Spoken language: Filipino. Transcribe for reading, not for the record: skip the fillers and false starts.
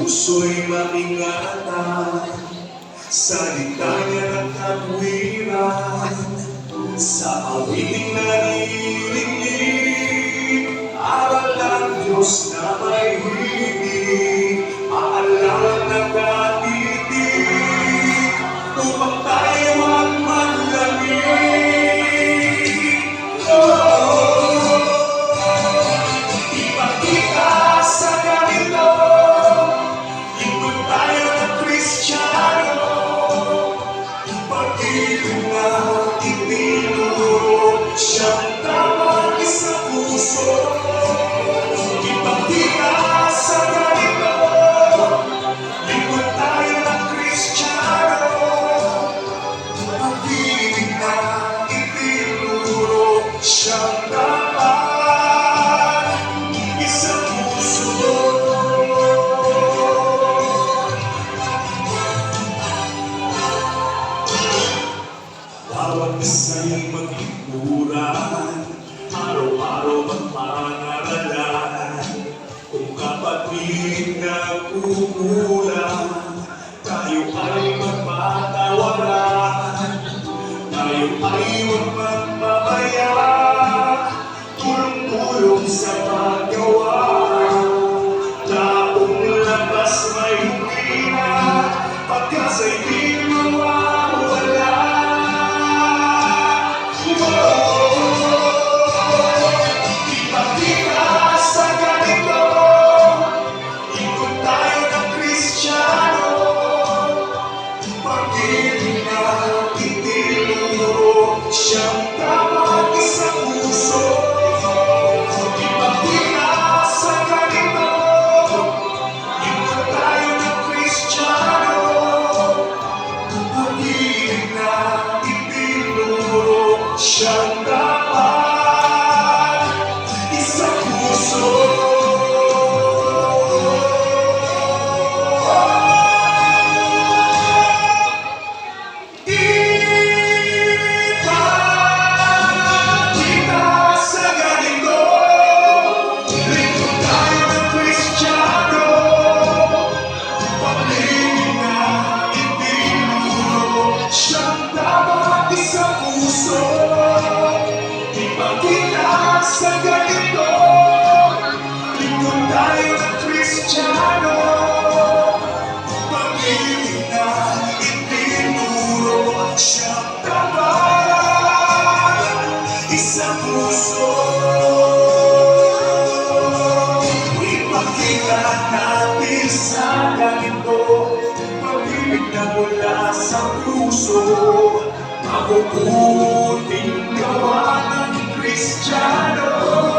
puso'y maingatan, salita niya ng katwiran, sa awiting naririnig, aral ng Diyos na may himig, aalangan na katitig, upang tayo magmanlamig. Ipakita sa ganito, lingkod tayo ng Kristiyano, pag-ibig na itinuro, siyang tawag sa puso. Ipakita sa ganito, lingkod tayo ng Kristiyano, pag-ibig na itinuro, siyang tawag sa puso. Bawat isa'y maghipuran, araw-araw magpangaralan. Kung kapatid nagkukulang, tayo ay magpatawaran. Tayo ay huwag magmamaya, tulong-tulong sa paggawa. Taong labas may hina, pagkasa'y di mawawala. Ipakita sa ganito, lingkod tayo ng Kristiyano, pag-ibig na itinuro, siyang tawag sa puso. Ipakita sa ganito, lingkod tayo ng Kristiyano, pag-ibig na itinuro, siyang tawag sa puso. Ipakita sa ganito, lingkod tayo ng Kristiyano, pag-ibig na itinuro, siyang tawag sa puso. Ipakita sa ganito, lingkod tayo ng Kristiyano, pag-ibig na itinuro, siyang tawag sa puso. Ipakita natin sa ganito, pag-ibig na mula sa puso, mabubuting gawa ng Kristiyano.